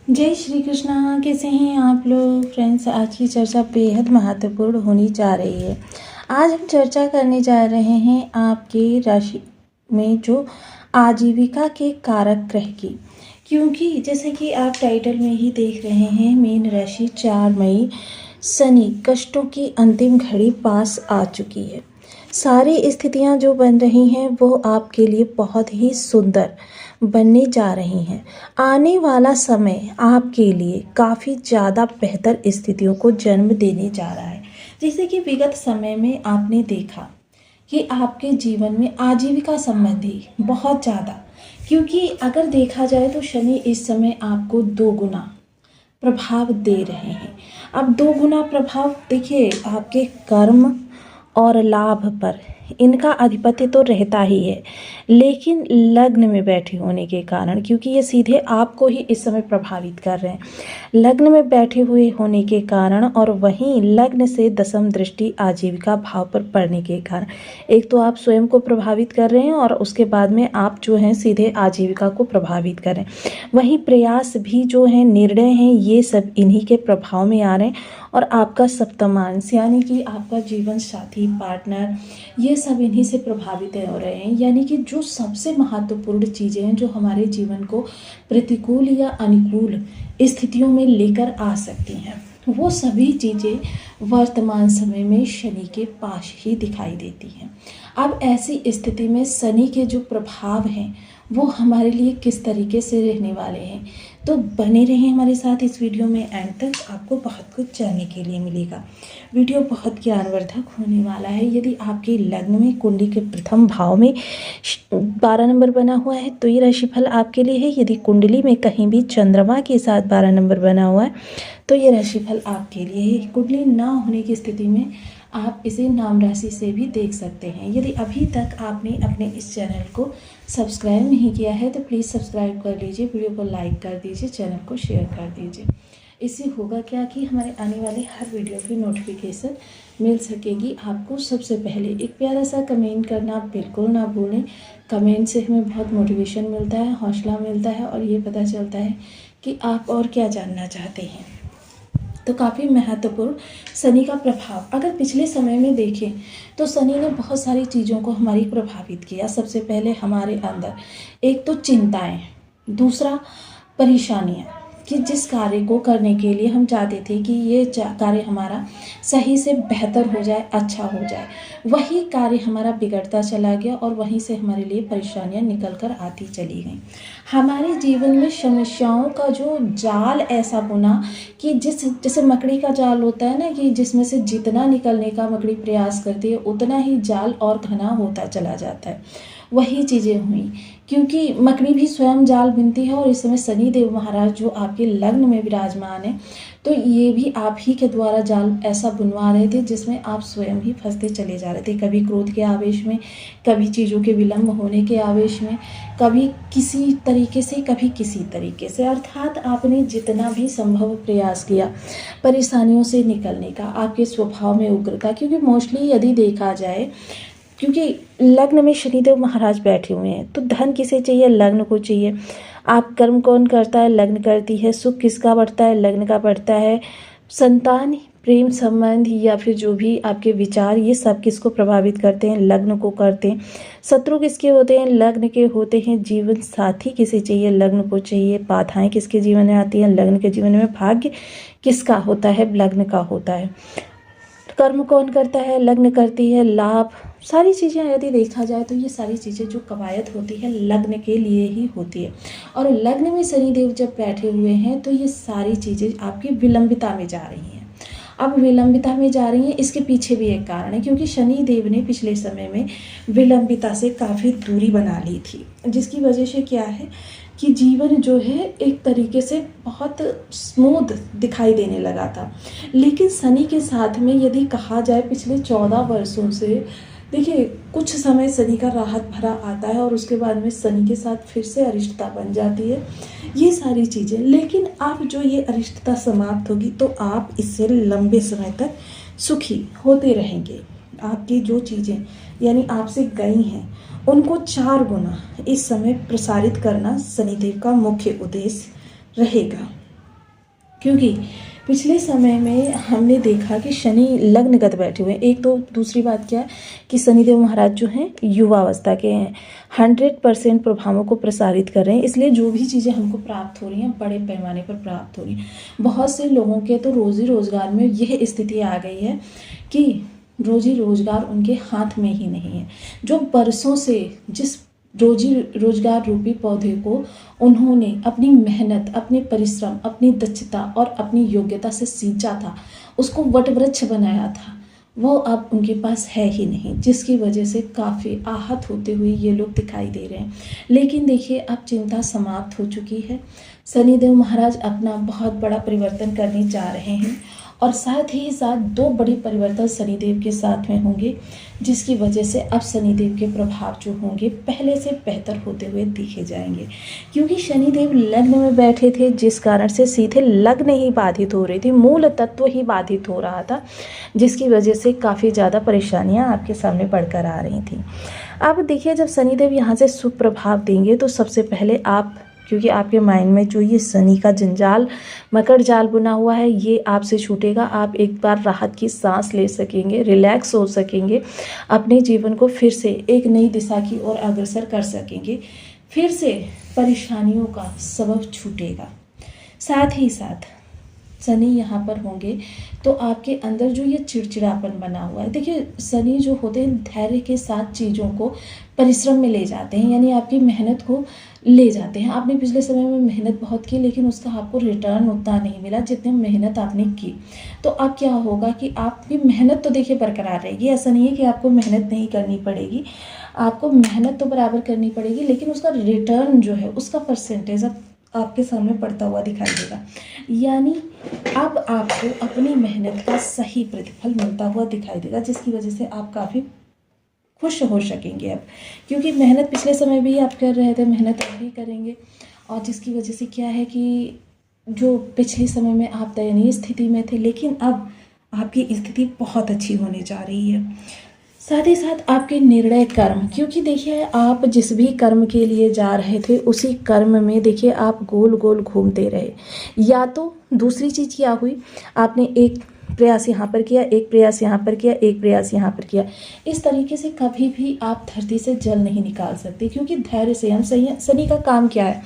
जय श्री कृष्णा। कैसे हैं आप लोग फ्रेंड्स। आज की चर्चा बेहद महत्वपूर्ण होनी जा रही है। आज हम चर्चा करने जा रहे हैं आपके राशि में जो आजीविका के कारक ग्रह की, क्योंकि जैसे कि आप टाइटल में ही देख रहे हैं, मीन राशि 4 मई शनि कष्टों की अंतिम घड़ी पास आ चुकी है। सारी स्थितियां जो बन रही हैं वो आपके लिए बहुत ही सुंदर बनने जा रही हैं। आने वाला समय आपके लिए काफ़ी ज़्यादा बेहतर स्थितियों को जन्म देने जा रहा है। जैसे कि विगत समय में आपने देखा कि आपके जीवन में आजीविका संबंधी बहुत ज़्यादा, क्योंकि अगर देखा जाए तो शनि इस समय आपको 2 गुना प्रभाव दे रहे हैं। अब 2 गुना प्रभाव देखिए, आपके कर्म और लाभ पर इनका आधिपत्य तो रहता ही है, लेकिन लग्न में बैठे होने के कारण, क्योंकि ये सीधे आपको ही इस समय प्रभावित कर रहे हैं, लग्न में बैठे हुए होने के कारण, और वहीं लग्न से दशम दृष्टि आजीविका भाव पर पड़ने के कारण एक तो आप स्वयं को प्रभावित कर रहे हैं और उसके बाद में आप जो हैं सीधे आजीविका को प्रभावित कर रहे हैं। वहीं प्रयास भी जो हैं, निर्णय हैं, ये सब इन्हीं के प्रभाव में आ रहे हैं। और आपका सप्तमांश यानी कि आपका जीवन साथी, पार्टनर, ये सब इन्हीं से प्रभावित हो रहे हैं। यानी कि जो सबसे महत्वपूर्ण चीज़ें हैं जो हमारे जीवन को प्रतिकूल या अनुकूल स्थितियों में लेकर आ सकती हैं, वो सभी चीज़ें वर्तमान समय में शनि के पास ही दिखाई देती हैं। अब ऐसी स्थिति में शनि के जो प्रभाव हैं वो हमारे लिए किस तरीके से रहने वाले हैं, तो बने रहें हमारे साथ इस वीडियो में एंड तक, आपको बहुत कुछ जानने के लिए मिलेगा। वीडियो बहुत ज्ञानवर्धक होने वाला है। यदि आपके लग्न में कुंडली के प्रथम भाव में 12 नंबर बना हुआ है तो ये राशिफल आपके लिए है। यदि कुंडली में कहीं भी चंद्रमा के साथ 12 नंबर बना हुआ है तो ये राशिफल आपके लिए है। कुंडली ना होने की स्थिति में आप इसे नाम राशि से भी देख सकते हैं। यदि अभी तक आपने अपने इस चैनल को सब्सक्राइब नहीं किया है तो प्लीज़ सब्सक्राइब कर लीजिए, वीडियो को लाइक कर दीजिए, चैनल को शेयर कर दीजिए। इससे होगा क्या कि हमारे आने वाले हर वीडियो की नोटिफिकेशन मिल सकेगी आपको सबसे पहले। एक प्यारा सा कमेंट करना बिल्कुल ना भूलें। कमेंट से हमें बहुत मोटिवेशन मिलता है, हौसला मिलता है और ये पता चलता है कि आप और क्या जानना चाहते हैं। तो काफ़ी महत्वपूर्ण शनि का प्रभाव अगर पिछले समय में देखें तो शनि ने बहुत सारी चीज़ों को हमारी प्रभावित किया। सबसे पहले हमारे अंदर एक तो चिंताएं, दूसरा परेशानियां, कि जिस कार्य को करने के लिए हम चाहते थे कि ये कार्य हमारा सही से बेहतर हो जाए, अच्छा हो जाए, वही कार्य हमारा बिगड़ता चला गया और वहीं से हमारे लिए परेशानियां निकल कर आती चली गईं। हमारे जीवन में समस्याओं का जो जाल ऐसा बुना कि जैसे मकड़ी का जाल होता है ना, कि जिसमें से जितना निकलने का मकड़ी प्रयास करती है उतना ही जाल और घना होता चला जाता है, वही चीज़ें हुई। क्योंकि मकड़ी भी स्वयं जाल बुनती है और इस समय शनि देव महाराज जो आपके लग्न में विराजमान है, तो ये भी आप ही के द्वारा जाल ऐसा बुनवा रहे थे जिसमें आप स्वयं ही फंसते चले जा रहे थे। कभी क्रोध के आवेश में, कभी चीज़ों के विलम्ब होने के आवेश में, कभी किसी तरीके से, कभी किसी तरीके से, अर्थात आपने जितना भी संभव प्रयास किया परेशानियों से निकलने का, आपके स्वभाव में उग्रता, क्योंकि मोस्टली यदि देखा जाए, क्योंकि लग्न में शनिदेव महाराज बैठे हुए हैं तो धन किसे चाहिए, लग्न को चाहिए। आप कर्म कौन करता है, लग्न करती है। सुख किसका बढ़ता है, लग्न का बढ़ता है। संतान, प्रेम संबंध या फिर जो भी आपके विचार, ये सब किसको प्रभावित करते हैं, लग्न को करते हैं। शत्रु किसके होते हैं, लग्न के होते हैं। जीवन साथी किसे चाहिए, लग्न को चाहिए। बाधाएं किसके जीवन में आती हैं, लग्न के जीवन में। भाग्य किसका होता है, लग्न का होता है। कर्म कौन करता है, लग्न करती है। लाभ, सारी चीज़ें यदि देखा जाए तो ये सारी चीज़ें जो कवायद होती है लग्न के लिए ही होती है। और लग्न में शनिदेव जब बैठे हुए हैं तो ये सारी चीज़ें आपकी विलंबिता में जा रही हैं। अब विलंबिता में जा रही हैं, इसके पीछे भी एक कारण है, क्योंकि शनि देव ने पिछले समय में विलंबिता से काफ़ी दूरी बना ली थी, जिसकी वजह से क्या है कि जीवन जो है एक तरीके से बहुत स्मूथ दिखाई देने लगा था। लेकिन शनि के साथ में यदि कहा जाए पिछले 14 वर्षों से, देखिए कुछ समय शनि का राहत भरा आता है और उसके बाद में शनि के साथ फिर से अरिष्टता बन जाती है, ये सारी चीज़ें। लेकिन अब जो ये अरिष्टता समाप्त होगी तो आप इससे लंबे समय तक सुखी होते रहेंगे। आपकी जो चीज़ें यानी आपसे गई हैं उनको 4 गुना इस समय प्रसारित करना शनिदेव का मुख्य उद्देश्य रहेगा। क्योंकि पिछले समय में हमने देखा कि शनि लग्नगत बैठे हुए हैं। एक तो दूसरी बात क्या है कि शनिदेव महाराज जो हैं युवावस्था के हैं, 100% प्रभावों को प्रसारित कर रहे हैं। इसलिए जो भी चीज़ें हमको प्राप्त हो रही हैं बड़े पैमाने पर प्राप्त हो रही हैं। बहुत से लोगों के तो रोजी रोजगार में यह स्थिति आ गई है कि रोजी रोजगार उनके हाथ में ही नहीं है। जो बरसों से जिस रोजी रोजगार रूपी पौधे को उन्होंने अपनी मेहनत, अपने परिश्रम, अपनी दक्षता और अपनी योग्यता से सींचा था, उसको वटवृक्ष बनाया था, वो अब उनके पास है ही नहीं, जिसकी वजह से काफ़ी आहत होते हुए ये लोग दिखाई दे रहे हैं। लेकिन देखिए, अब चिंता समाप्त हो चुकी है। शनिदेव महाराज अपना बहुत बड़ा परिवर्तन करने जा रहे हैं और साथ ही साथ 2 बड़ी परिवर्तन शनिदेव के साथ में होंगे, जिसकी वजह से अब शनिदेव के प्रभाव जो होंगे पहले से बेहतर होते हुए दिखे जाएंगे। क्योंकि शनिदेव लग्न में बैठे थे, जिस कारण से सीधे लग्न ही बाधित हो रही थी, मूल तत्व ही बाधित हो रहा था, जिसकी वजह से काफ़ी ज़्यादा परेशानियां आपके सामने बढ़कर आ रही थी। अब देखिए, जब शनिदेव यहाँ से शुभ प्रभाव देंगे तो सबसे पहले आप, क्योंकि आपके माइंड में जो ये शनि का जंजाल, मकर जाल बुना हुआ है, ये आपसे छूटेगा। आप एक बार राहत की सांस ले सकेंगे, रिलैक्स हो सकेंगे, अपने जीवन को फिर से एक नई दिशा की ओर अग्रसर कर सकेंगे। फिर से परेशानियों का सबब छूटेगा। साथ ही साथ शनि यहाँ पर होंगे तो आपके अंदर जो ये चिड़चिड़ापन बना हुआ है, देखिए शनि जो होते हैं धैर्य के साथ चीज़ों को परिश्रम में ले जाते हैं, यानी आपकी मेहनत को ले जाते हैं। आपने पिछले समय में मेहनत बहुत की, लेकिन उसका आपको रिटर्न उतना नहीं मिला जितनी मेहनत आपने की। तो अब क्या होगा कि आपकी मेहनत तो देखिए बरकरार रहेगी, ऐसा नहीं है कि आपको मेहनत नहीं करनी पड़ेगी, आपको मेहनत तो बराबर करनी पड़ेगी, लेकिन उसका रिटर्न जो है उसका परसेंटेज अब आपके सामने पड़ता हुआ दिखाई देगा। यानी अब आपको अपनी मेहनत का सही प्रतिफल मिलता हुआ दिखाई देगा, जिसकी वजह से आप काफ़ी खुश हो सकेंगे अब, क्योंकि मेहनत पिछले समय भी आप कर रहे थे, मेहनत अब भी करेंगे। और जिसकी वजह से क्या है कि जो पिछले समय में आप दयनीय स्थिति में थे, लेकिन अब आपकी स्थिति बहुत अच्छी होने जा रही है। साथ ही साथ आपके निर्णय कर्म, क्योंकि देखिए आप जिस भी कर्म के लिए जा रहे थे उसी कर्म में देखिए आप गोल गोल घूमते रहे। या तो दूसरी चीज़ क्या हुई, आपने एक प्रयास यहाँ पर किया, एक प्रयास यहाँ पर किया, एक प्रयास यहाँ पर किया। इस तरीके से कभी भी आप धरती से जल नहीं निकाल सकते, क्योंकि धैर्य से हम शनि का काम क्या है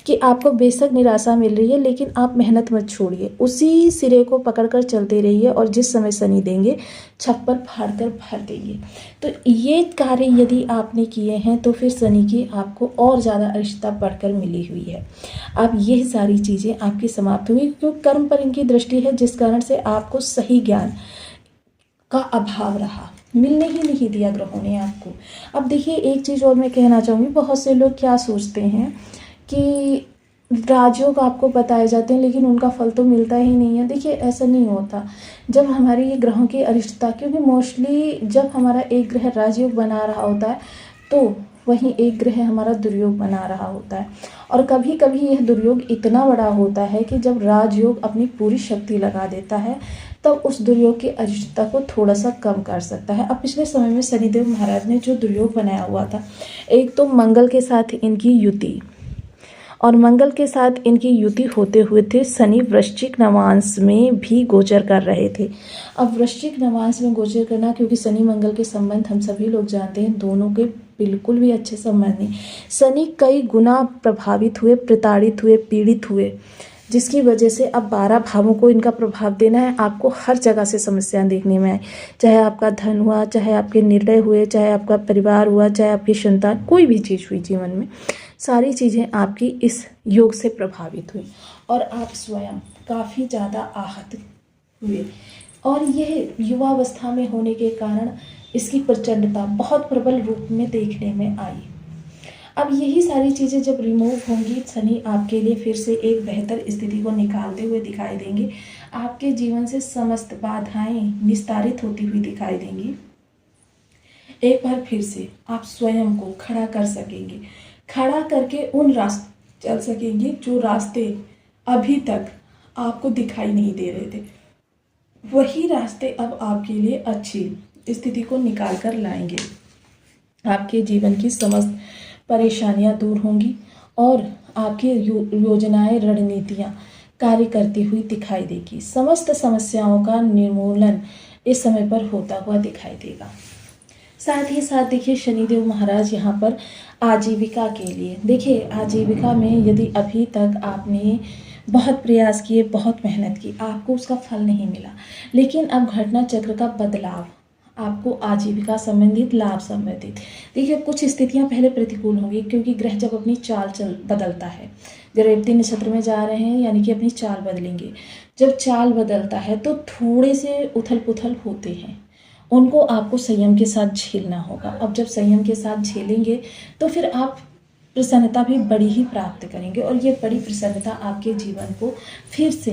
कि आपको बेशक निराशा मिल रही है, लेकिन आप मेहनत मत छोड़िए, उसी सिरे को पकड़कर चलते रहिए और जिस समय शनि देंगे छप्पर फाड़कर भर देंगे। तो ये कार्य यदि आपने किए हैं तो फिर शनि की आपको और ज़्यादा अरिष्टता बढ़कर मिली हुई है। अब यह सारी चीज़ें आपकी समाप्त हुई, क्योंकि कर्म पर इनकी दृष्टि है, जिस कारण से आपको सही ज्ञान का अभाव रहा, मिलने ही नहीं दिया ग्रहों ने आपको। अब देखिए, एक चीज़ और मैं कहना चाहूँगी, बहुत से लोग क्या सोचते हैं कि राजयोग आपको बताए जाते हैं लेकिन उनका फल तो मिलता ही नहीं है। देखिए ऐसा नहीं होता। जब हमारी ये ग्रहों की अरिष्टता, क्योंकि मोस्टली जब हमारा एक ग्रह राजयोग बना रहा होता है तो वहीं एक ग्रह हमारा दुर्योग बना रहा होता है, और कभी कभी यह दुर्योग इतना बड़ा होता है कि जब राजयोग अपनी पूरी शक्ति लगा देता है तब उस दुर्योग की अरिष्टता को थोड़ा सा कम कर सकता है। अब पिछले समय में शनिदेव महाराज ने जो दुर्योग बनाया हुआ था, एक तो मंगल के साथ इनकी युति, और मंगल के साथ इनकी युति होते हुए थे शनि वृश्चिक नवांश में भी गोचर कर रहे थे। अब वृश्चिक नवांश में गोचर करना, क्योंकि शनि मंगल के संबंध हम सभी लोग जानते हैं, दोनों के बिल्कुल भी अच्छे संबंध नहीं। शनि कई गुना प्रभावित हुए, प्रताड़ित हुए, पीड़ित हुए, जिसकी वजह से अब 12 भावों को इनका प्रभाव देना है। आपको हर जगह से समस्याएं देखने में आए, चाहे आपका धन हुआ, चाहे आपके निर्णय हुए, चाहे आपका परिवार हुआ, चाहे आपकी संतान, कोई भी चीज़ हुई जीवन में, सारी चीज़ें आपकी इस योग से प्रभावित हुई और आप स्वयं काफ़ी ज़्यादा आहत हुए। और यह युवावस्था में होने के कारण इसकी प्रचंडता बहुत प्रबल रूप में देखने में आई। अब यही सारी चीज़ें जब रिमूव होंगी, शनि आपके लिए फिर से एक बेहतर स्थिति को निकालते हुए दिखाई देंगे। आपके जीवन से समस्त बाधाएं निस्तारित होती हुई दिखाई देंगी। एक बार फिर से आप स्वयं को खड़ा कर सकेंगे, खड़ा करके उन रास्ते चल सकेंगे जो रास्ते अभी तक आपको दिखाई नहीं दे रहे थे। वही रास्ते अब आपके लिए अच्छी स्थिति को निकाल कर लाएंगे। आपके जीवन की समस्त परेशानियां दूर होंगी और आपकी योजनाएं, रणनीतियां कार्य करती हुई दिखाई देगी। समस्त समस्याओं का निर्मूलन इस समय पर होता हुआ दिखाई देगा। साथ ही साथ देखिए शनिदेव महाराज यहाँ पर आजीविका के लिए, देखिए आजीविका में यदि अभी तक आपने बहुत प्रयास किए, बहुत मेहनत की, आपको उसका फल नहीं मिला, लेकिन अब घटना चक्र का बदलाव आपको आजीविका संबंधित, लाभ संबंधित, देखिए कुछ स्थितियां पहले प्रतिकूल होंगी क्योंकि ग्रह जब अपनी चाल बदलता है, जब रेवती नक्षत्र में जा रहे हैं यानी कि अपनी चाल बदलेंगे। जब चाल बदलता है तो थोड़े से उथल पुथल होते हैं, उनको आपको संयम के साथ झेलना होगा। अब जब संयम के साथ झेलेंगे तो फिर आप प्रसन्नता भी बड़ी ही प्राप्त करेंगे और ये बड़ी प्रसन्नता आपके जीवन को फिर से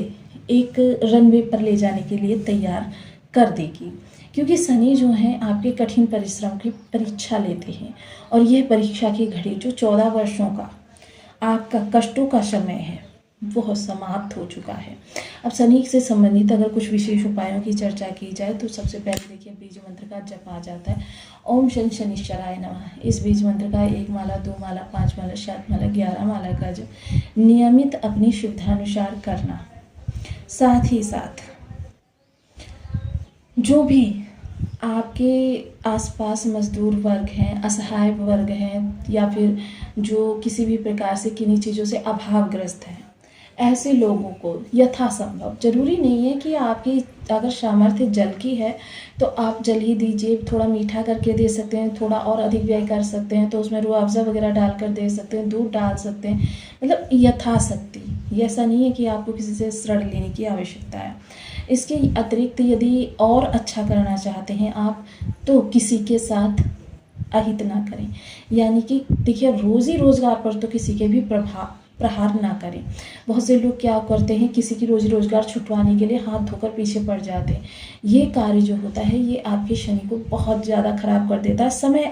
एक रनवे पर ले जाने के लिए तैयार कर देगी। क्योंकि शनि जो हैं आपके कठिन परिश्रम की परीक्षा लेते हैं और यह परीक्षा की घड़ी जो 14 वर्षों का आपका कष्टों का समय है वह समाप्त हो चुका है। अब शनि से संबंधित अगर कुछ विशेष उपायों की चर्चा की जाए तो सबसे पहले देखिए बीज मंत्र का जप आ जाता है, ओम शनि शनिश्चराय नमः। इस बीज मंत्र का 1 माला, 2 माला, 5 माला, 7 माला, 11 माला का जप नियमित अपनी सुविधानुसार करना। साथ ही साथ जो भी आपके आसपास मजदूर वर्ग हैं, असहाय वर्ग हैं, या फिर जो किसी भी प्रकार से किन्हीं चीज़ों से अभावग्रस्त हैं, ऐसे लोगों को यथासंभव, जरूरी नहीं है कि आपकी अगर सामर्थ्य जल की है तो आप जल ही दीजिए, थोड़ा मीठा करके दे सकते हैं, थोड़ा और अधिक व्यय कर सकते हैं तो उसमें रूह अफ़ज़ा वगैरह डालकर दे सकते हैं, दूध डाल सकते हैं, मतलब यथाशक्ति। ऐसा नहीं है कि आपको किसी से ऋण लेने की आवश्यकता है। इसके अतिरिक्त यदि और अच्छा करना चाहते हैं आप तो किसी के साथ अहित ना करें, यानी कि देखिए रोज़ी रोज़गार पर तो किसी के भी प्रहार ना करें। बहुत से लोग क्या करते हैं, किसी की रोजी रोजगार छुटवाने के लिए हाथ धोकर पीछे पड़ जाते हैं। ये कार्य जो होता है ये आपके शनि को बहुत ज़्यादा खराब कर देता है। समय